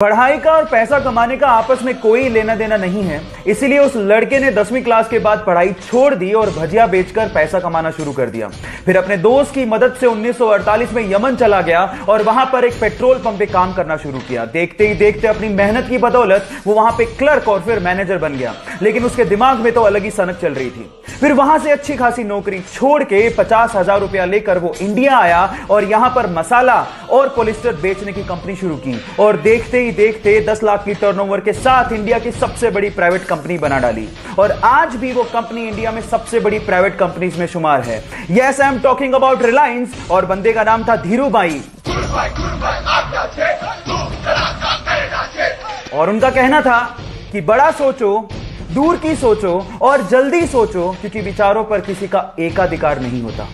पढ़ाई का और पैसा कमाने का आपस में कोई लेना देना नहीं है, इसीलिए उस लड़के ने 10वीं क्लास के बाद पढ़ाई छोड़ दी और भजिया बेचकर पैसा कमाना शुरू कर दिया। फिर अपने दोस्त की मदद से 1948 में यमन चला गया और वहां पर एक पेट्रोल पंप पे काम करना शुरू किया। देखते ही देखते अपनी मेहनत की बदौलत वो वहां पे क्लर्क और फिर मैनेजर बन गया, लेकिन उसके दिमाग में तो अलग ही सनक चल रही थी। फिर वहां से अच्छी खासी नौकरी छोड़ के 50,000 रुपया लेकर वो इंडिया आया और यहां पर मसाला और पॉलिस्टर बेचने की कंपनी शुरू की और देखते ही देखते 10 लाख की टर्नओवर के साथ इंडिया की सबसे बड़ी प्राइवेट कंपनी बना डाली और आज भी वो कंपनी इंडिया में सबसे बड़ी प्राइवेट कंपनीज में शुमार है। Yes, I am talking about Reliance और बंदे का नाम था धीरूभाई। और उनका कहना था कि बड़ा सोचो, दूर की सोचो और जल्दी सोचो, क्योंकि विचारों पर किसी का एकाधिकार नहीं होता।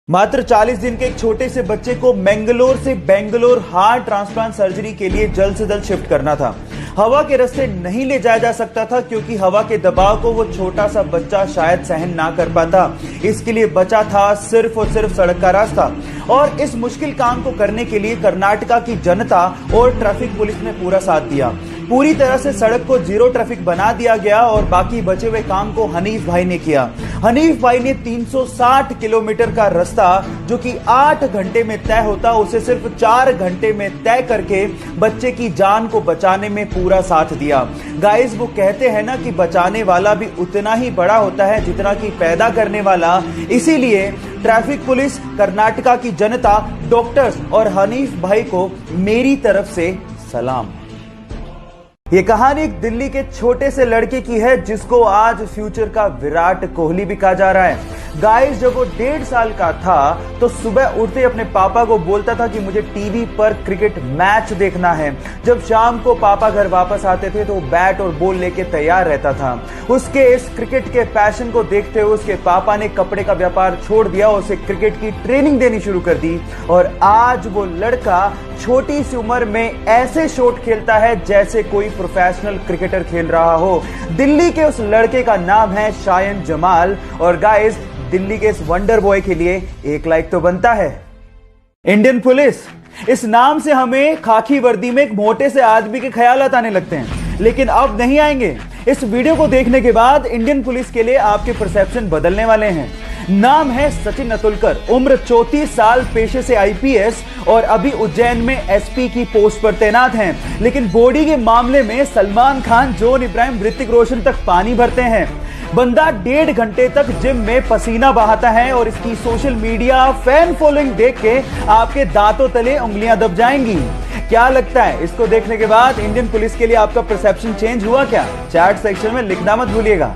मात्र 40 दिन के एक छोटे से बच्चे को मैंगलोर से बेंगलोर हार्ट ट्रांसप्लांट सर्जरी के लिए जल्द से जल्द शिफ्ट करना था। हवा के रास्ते नहीं ले जाया जा सकता था क्योंकि हवा के दबाव को वो छोटा सा बच्चा शायद सहन ना कर पाता। इसके लिए बचा था सिर्फ और सिर्फ सड़क का रास्ता और इस मुश्किल काम को करने के लिए कर्नाटका की जनता और ट्रैफिक पुलिस ने पूरा साथ दिया। पूरी तरह से सड़क को जीरो ट्रैफिक बना दिया गया और बाकी बचे हुए काम को हनीफ भाई ने किया। हनीफ भाई ने 360 किलोमीटर का रास्ता जो कि 8 घंटे में तय होता, उसे सिर्फ 4 घंटे में तय करके बच्चे की जान को बचाने में पूरा साथ दिया। गाइस, वो कहते हैं ना कि बचाने वाला भी उतना ही बड़ा होता है जितना कि पैदा करने वाला। इसीलिए ट्रैफिक पुलिस, कर्नाटका की जनता, डॉक्टर्स और हनीफ भाई को मेरी तरफ से सलाम। ये कहानी एक दिल्ली के छोटे से लड़के की है जिसको आज फ्यूचर का विराट कोहली भी कहा जा रहा है। गाइस, जब वो 1.5 साल का था तो सुबह उठते अपने पापा को बोलता था कि मुझे टीवी पर क्रिकेट मैच देखना है। जब शाम को पापा घर वापस आते थे तो वो बैट और बॉल लेके तैयार रहता था। उसके इस क्रिकेट के पैशन को देखते हुए उसके पापा ने कपड़े का व्यापार छोड़ दिया और उसे क्रिकेट की ट्रेनिंग देनी शुरू कर दी और आज वो लड़का छोटी सी उम्र में ऐसे शॉट खेलता है जैसे कोई प्रोफेशनल क्रिकेटर खेल रहा हो। दिल्ली के उस लड़के का नाम है शायन जमाल और गाइस, दिल्ली के इस वंडर बॉय के लिए एक लाइक तो बनता है। इंडियन पुलिस, इस नाम से हमें खाकी वर्दी में एक मोटे से आदमी के ख्यालात आने लगते हैं, लेकिन अब नहीं आएंगे। इस वीडियो को देखने के बाद इंडियन पुलिस के लिए आपके परसेप्शन बदलने वाले हैं। नाम है सचिन अतुलकर, उम्र 34 साल, पेशे से आईपीएस और अभी उज्जैन में एसपी की पोस्ट पर तैनात हैं। लेकिन बॉडी के मामले में सलमान खान, जॉन इब्राहिम, ऋतिक रोशन तक पानी भरते हैं। बंदा 1.5 घंटे तक जिम में पसीना बहाता है और इसकी सोशल मीडिया फैन फॉलोइंग देख के आपके दांतों तले उंगलियां दब जाएंगी। क्या लगता है, इसको देखने के बाद इंडियन पुलिस के लिए आपका परसेप्शन चेंज हुआ क्या? चैट सेक्शन में लिखना मत भूलिएगा।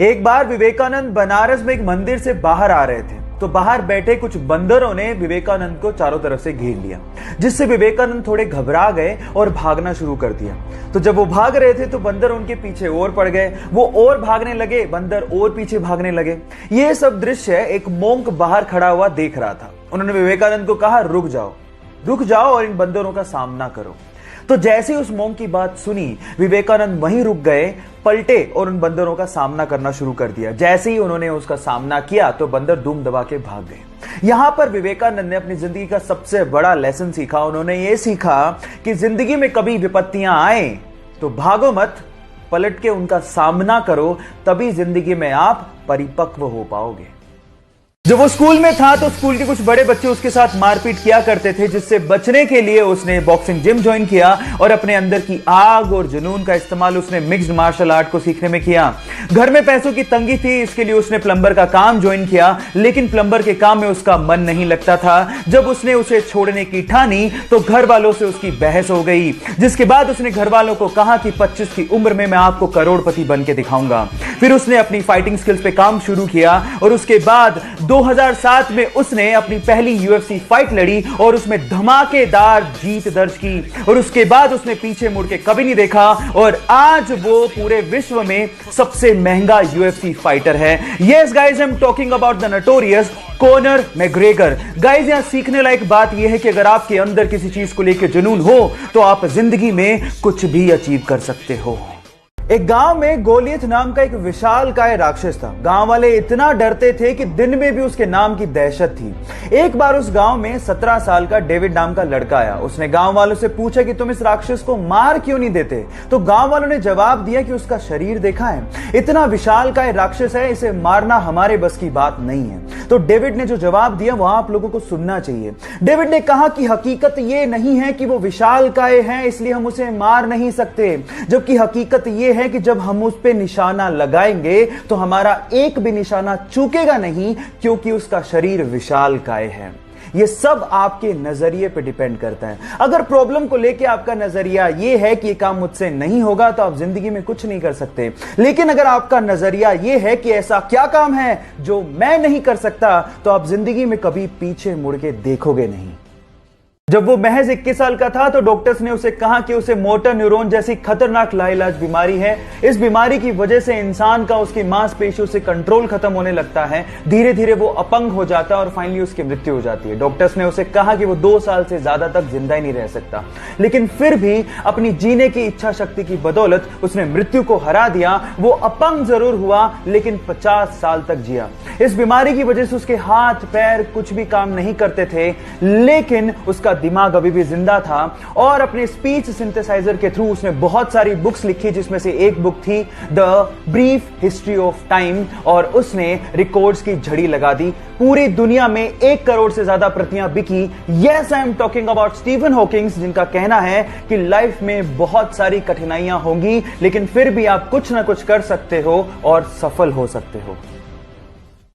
एक बार विवेकानंद बनारस में एक मंदिर से बाहर आ रहे थे तो बाहर बैठे कुछ बंदरों ने विवेकानंद को चारों तरफ से घेर लिया, जिससे विवेकानंद थोड़े घबरा गए और भागना शुरू कर दिया। तो जब वो भाग रहे थे तो बंदर उनके पीछे और पड़ गए। वो और भागने लगे, बंदर और पीछे भागने लगे। ये सब दृश्य एक मोंक बाहर खड़ा हुआ देख रहा था। उन्होंने विवेकानंद को कहा, रुक जाओ और इन बंदरों का सामना करो। तो जैसे ही उस मोंक की बात सुनी, विवेकानंद वहीं रुक गए, पलटे और उन बंदरों का सामना करना शुरू कर दिया। जैसे ही उन्होंने उसका सामना किया तो बंदर धूम दबा के भाग गए। यहां पर विवेकानंद ने अपनी जिंदगी का सबसे बड़ा लेसन सीखा। उन्होंने ये सीखा कि जिंदगी में कभी विपत्तियां आए तो भागो मत, पलट के उनका सामना करो, तभी जिंदगी में आप परिपक्व हो पाओगे। जब वो स्कूल में था तो स्कूल के कुछ बड़े बच्चे उसके साथ मारपीट किया करते थे, जिससे बचने के लिए उसने बॉक्सिंग जिम ज्वाइन किया और अपने अंदर की आग और जुनून का इस्तेमाल उसने मिक्स्ड मार्शल आर्ट को सीखने में किया। घर में पैसों की तंगी थी, इसके लिए उसने प्लम्बर का काम ज्वाइन किया, लेकिन प्लम्बर के काम में उसका मन नहीं लगता था। जब उसने उसे छोड़ने की ठानी तो घर वालों से उसकी बहस हो गई, जिसके बाद उसने घर वालों को कहा कि 25 की उम्र में मैं आपको करोड़पति बन के दिखाऊंगा। फिर उसने अपनी फाइटिंग स्किल्स पे काम शुरू किया और उसके बाद 2007 में उसने अपनी पहली यूएफसी फाइट लड़ी और उसमें धमाकेदार जीत दर्ज की और उसके बाद उसने पीछे मुड़ के कभी नहीं देखा और आज वो पूरे विश्व में सबसे महंगा यूएफसी फाइटर है। Yes guys, I am talking about the notorious Conor McGregor. Guys, यहां सीखने लायक बात यह है कि अगर आपके अंदर किसी चीज को लेकर जुनून हो तो आप जिंदगी में कुछ भी अचीव कर सकते हो। एक गांव में गोलियत नाम का एक विशालकाय राक्षस था। गांव वाले इतना डरते थे कि दिन में भी उसके नाम की दहशत थी। एक बार उस गांव में 17 साल का डेविड नाम का लड़का आया। उसने गांव वालों से पूछा कि तुम इस राक्षस को मार क्यों नहीं देते। तो गांव वालों ने जवाब दिया कि उसका शरीर देखा है, इतना विशालकाय राक्षस है, इसे मारना हमारे बस की बात नहीं है। तो डेविड ने जो जवाब दिया वह आप लोगों को सुनना चाहिए। डेविड ने कहा कि हकीकत यह नहीं है कि वो विशालकाय है इसलिए हम उसे मार नहीं सकते, जबकि हकीकत यह है कि जब हम उस पे निशाना लगाएंगे तो हमारा एक भी निशाना चूकेगा नहीं, क्योंकि उसका शरीर विशालकाय है। यह सब आपके नजरिए पे डिपेंड करता है। अगर प्रॉब्लम को लेके आपका नजरिया यह है कि यह काम मुझसे नहीं होगा तो आप जिंदगी में कुछ नहीं कर सकते। लेकिन अगर आपका नजरिया यह है कि ऐसा क्या काम है जो मैं नहीं कर सकता, तो आप जिंदगी में कभी पीछे मुड़ के देखोगे नहीं। जब वो महज 21 साल का था तो डॉक्टर्स ने उसे कहा कि उसे मोटर न्यूरॉन जैसी खतरनाक लाइलाज बीमारी है। इस बीमारी की वजह से इंसान का उसकी मांसपेशियों से कंट्रोल खत्म होने लगता है। धीरे धीरे वो अपंग हो जाता है और फाइनली उसकी मृत्यु हो जाती है। डॉक्टर्स ने उसे कहा कि वो 2 साल से ज्यादा तक जिंदा ही नहीं रह सकता, लेकिन फिर भी अपनी जीने की इच्छा शक्ति की बदौलत उसने मृत्यु को हरा दिया। वो अपंग जरूर हुआ लेकिन 50 साल तक जिया। इस बीमारी की वजह से उसके हाथ पैर कुछ भी काम नहीं करते थे, लेकिन उसका दिमाग अभी भी जिंदा था और अपने स्पीच सिंथेसाइजर के थ्रू उसने बहुत सारी बुक्स लिखी, जिसमें से एक बुक थी the brief history of time, और उसने रिकॉर्ड्स की झड़ी लगा दी। पूरी दुनिया में 1 करोड़ से ज्यादा प्रतियां बिकी। Yes, I am talking about Stephen Hawkings, जिनका कहना है कि लाइफ में बहुत सारी कठिनाइयां होंगी लेकिन फिर भी आप कुछ ना कुछ कर सकते हो और सफल हो सकते हो।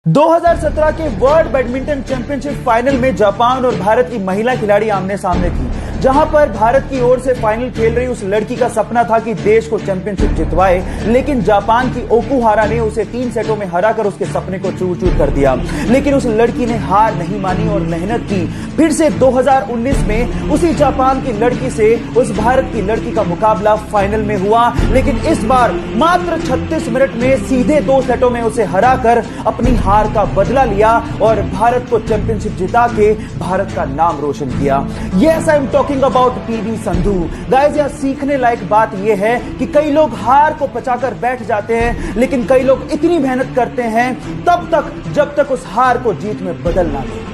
2017 के वर्ल्ड बैडमिंटन चैंपियनशिप फाइनल में जापान और भारत की महिला खिलाड़ी आमने सामने थी, जहां पर भारत की ओर से फाइनल खेल रही उस लड़की का सपना था कि देश को चैंपियनशिप जितवाए, लेकिन जापान की ओकुहारा ने उसे 3 सेटों में हराकर उसके सपने को चूर-चूर कर दिया। लेकिन उस लड़की ने हार नहीं मानी और मेहनत की। फिर से 2019 में उसी जापान की लड़की से उस भारत की लड़की का मुकाबला फाइनल में हुआ, लेकिन इस बार मात्र 36 मिनट में सीधे 2 सेटों में उसे हराकर अपनी हार का बदला लिया और भारत को चैंपियनशिप जिता के भारत का नाम रोशन किया। Yes, I am talking about PV Sandhu. Guys, यहां सीखने लायक बात यह है कि कई लोग हार को पचाकर बैठ जाते हैं, लेकिन कई लोग इतनी मेहनत करते हैं तब तक जब तक उस हार को जीत में बदल ना दे।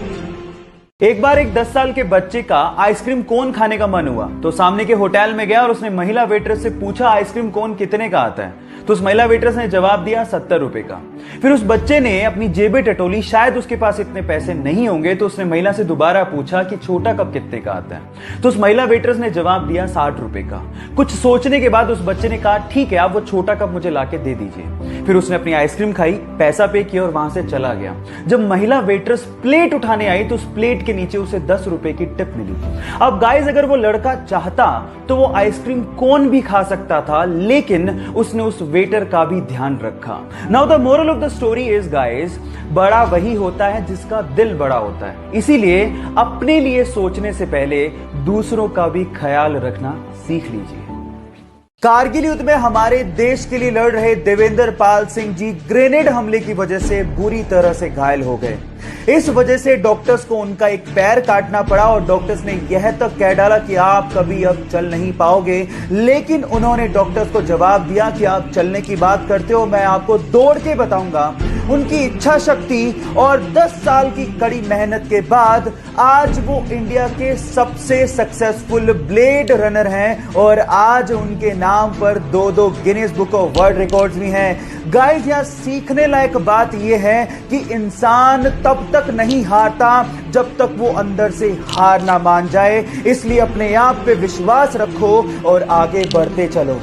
एक बार एक 10 साल के बच्चे का आइसक्रीम कोन खाने का मन हुआ, तो सामने के होटल में गया और उसने महिला वेट्रेस से पूछा आइसक्रीम कोन कितने का आता है। तो उस महिला वेट्रेस ने जवाब दिया 70 रुपए का। फिर उस बच्चे ने अपनी जेबें टटोली, शायद उसके पास इतने पैसे नहीं होंगे, तो उसने महिला से दोबारा पूछा कि छोटा कप कितने का आता है। तो उस महिला वेट्रेस ने जवाब दिया 60 रुपए का। कुछ सोचने के बाद उस बच्चे ने कहा ठीक है, आप वो छोटा कप मुझे लाके दे दीजिए। फिर उसने अपनी आइसक्रीम खाई, पैसा पे किया और वहां से चला गया। जब महिला वेट्रेस प्लेट उठाने आई तो उस प्लेट के नीचे उसे 10 रुपए की टिप मिली। अब गाइस, अगर वो लड़का चाहता तो वो आइसक्रीम कोन भी खा सकता था, लेकिन उसने उस वेटर का भी ध्यान रखा। Now the moral of the story is guys, बड़ा वही होता है जिसका दिल बड़ा होता है। इसीलिए अपने लिए सोचने से पहले दूसरों का भी ख्याल रखना सीख लीजिए। कारगिल युद्ध में हमारे देश के लिए लड़ रहे देवेंद्र पाल सिंह जी ग्रेनेड हमले की वजह से बुरी तरह से घायल हो गए। इस वजह से डॉक्टर्स को उनका एक पैर काटना पड़ा और डॉक्टर्स ने यह तक कह डाला कि आप कभी अब चल नहीं पाओगे। लेकिन उन्होंने डॉक्टर्स को जवाब दिया कि आप चलने की बात करते हो, मैं आपको दौड़ के बताऊंगा। उनकी इच्छा शक्ति और 10 साल की कड़ी मेहनत के बाद आज वो इंडिया के सबसे सक्सेसफुल ब्लेड रनर हैं और आज उनके नाम पर 2 Guinness book of world records भी हैं। गाइस, यहां सीखने लायक बात यह है कि इंसान तब तक नहीं हारता जब तक वो अंदर से हार ना मान जाए। इसलिए अपने आप पे विश्वास रखो और आगे बढ़ते चलो।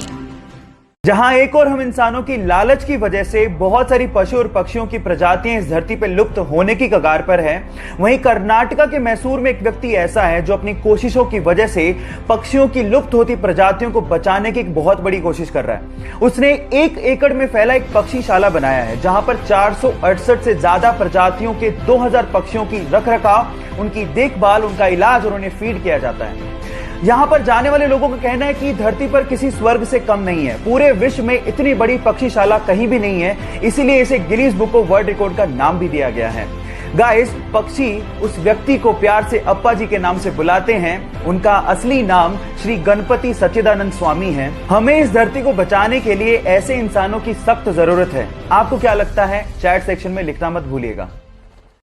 जहां एक और हम इंसानों की लालच की वजह से बहुत सारी पशु और पक्षियों की प्रजातियां इस धरती पर लुप्त होने की कगार पर है, वहीं कर्नाटका के मैसूर में एक व्यक्ति ऐसा है जो अपनी कोशिशों की वजह से पक्षियों की लुप्त होती प्रजातियों को बचाने की एक बहुत बड़ी कोशिश कर रहा है। उसने 1 एकड़ में फैला एक पक्षीशाला बनाया है, जहां पर 468 से ज्यादा प्रजातियों के 2000 पक्षियों की रखरखाव, उनकी देखभाल, उनका इलाज और उन्हें फीड किया जाता है। यहां पर जाने वाले लोगों का कहना है कि धरती पर किसी स्वर्ग से कम नहीं है। पूरे विश्व में इतनी बड़ी पक्षीशाला कहीं भी नहीं है, इसीलिए इसे Guinness book of world record का नाम भी दिया गया है। गाइस, पक्षी उस व्यक्ति को प्यार से अप्पा जी के नाम से बुलाते हैं। उनका असली नाम श्री गणपति सच्चिदानंद स्वामी है। हमें इस धरती को बचाने के लिए ऐसे इंसानों की सख्त जरूरत है। आपको क्या लगता है? चैट सेक्शन में लिखना मत भूलिएगा।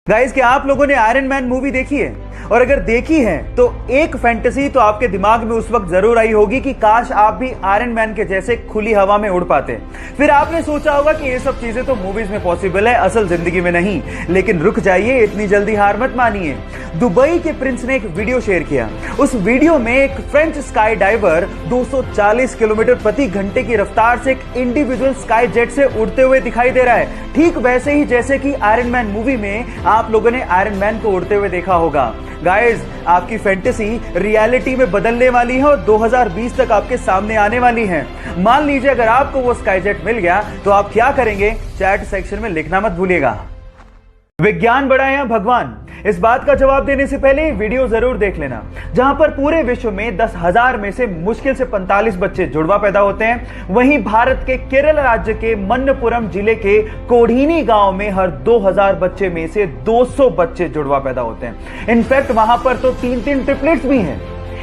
गाइस, क्या आप लोगों ने आयरन मैन मूवी देखी है? और अगर देखी है तो एक फैंटेसी तो आपके दिमाग में उस वक्त जरूर आई होगी कि काश आप भी आयरन मैन के जैसे खुली हवा में उड़ पाते। फिर आपने सोचा होगा कि ये सब चीजें तो मूवीज में पॉसिबल है, असल जिंदगी में नहीं। लेकिन रुक जाइए, इतनी जल्दी हार मत मानिए। दुबई के प्रिंस ने एक वीडियो शेयर किया। उस वीडियो में एक फ्रेंच स्काई डाइवर 240 किलोमीटर प्रति घंटे की रफ्तार से एक इंडिविजुअल स्काई जेट से उड़ते हुए दिखाई दे रहा है, ठीक वैसे ही जैसे कि आयरन मैन मूवी में आप लोगों ने आयरन मैन को उड़ते हुए देखा होगा। गाइस, आपकी फैंटेसी रियलिटी में बदलने वाली है और 2020 तक आपके सामने आने वाली है। मान लीजिए अगर आपको वो स्काई जेट मिल गया तो आप क्या करेंगे? चैट सेक्शन में लिखना मत भूलिएगा। विज्ञान बड़ा है या भगवान? इस बात का जवाब देने से पहले वीडियो जरूर देख लेना, जहां पर पूरे विश्व में 10,000 में से मुश्किल से 45 बच्चे जुड़वा पैदा होते हैं। वहीं भारत के केरल राज्य के मन्नपुरम जिले के कोढ़ीनी गांव में हर 2000 बच्चे में से 200 बच्चे जुड़वा पैदा होते हैं। इनफैक्ट वहां पर तो 3-3 ट्रिपलेट्स भी हैं।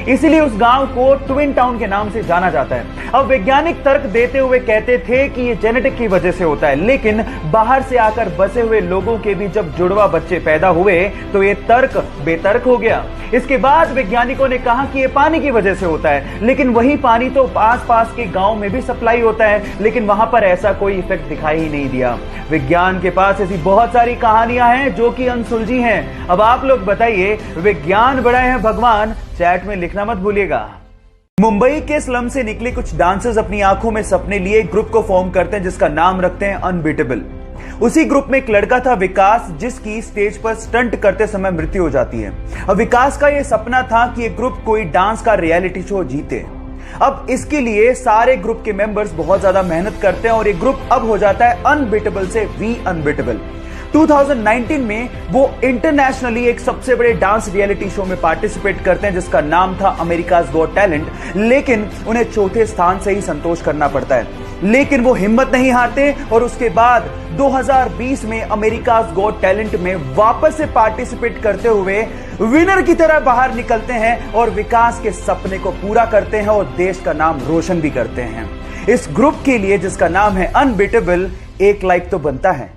इसीलिए उस गांव को ट्विन टाउन के नाम से जाना जाता है। अब वैज्ञानिक तर्क देते हुए कहते थे कि ये जेनेटिक की वजह से होता है, लेकिन बाहर से आकर बसे हुए लोगों के भी जब जुड़वा बच्चे पैदा हुए तो ये तर्क बेतर्क हो गया। इसके बाद वैज्ञानिकों ने कहा कि ये पानी की वजह से होता है, लेकिन वही पानी तो आसपास के गांव में भी सप्लाई होता है, लेकिन वहां पर ऐसा कोई इफेक्ट दिखाई ही नहीं दिया। विज्ञान के पास ऐसी बहुत सारी कहानियां हैं जो कि अनसुलझी हैं। अब आप लोग बताइए, विज्ञान बड़ा है भगवान? चैट में लिखना मत भूलिएगा। मुंबई के स्लम से निकले कुछ डांसर्स अपनी आंखों में सपने लिए एक ग्रुप को फॉर्म करते हैं जिसका नाम रखते हैं अनबीटेबल। उसी ग्रुप में एक लड़का था विकास, जिसकी स्टेज पर स्टंट करते समय मृत्यु हो जाती है। अब विकास का यह सपना था कि ये ग्रुप कोई डांस का रियलिटी शो जीते। अब इसके लिए सारे ग्रुप के मेंबर्स बहुत ज्यादा मेहनत करते हैं और ये ग्रुप अब हो जाता है अनबीटेबल से वी अनबीटेबल। 2019 में वो इंटरनेशनली एक सबसे बड़े डांस रियलिटी शो में पार्टिसिपेट करते हैं जिसका नाम था अमेरिकाज गॉट टैलेंट, लेकिन उन्हें चौथे स्थान से ही संतोष करना पड़ता है। लेकिन वो हिम्मत नहीं हारते और उसके बाद 2020 में अमेरिकाज गॉट टैलेंट में वापस से पार्टिसिपेट करते हुए विनर की तरह बाहर निकलते हैं और विकास के सपने को पूरा करते हैं और देश का नाम रोशन भी करते हैं। इस ग्रुप के लिए जिसका नाम है अनबीटेबल, एक लाइक तो बनता है।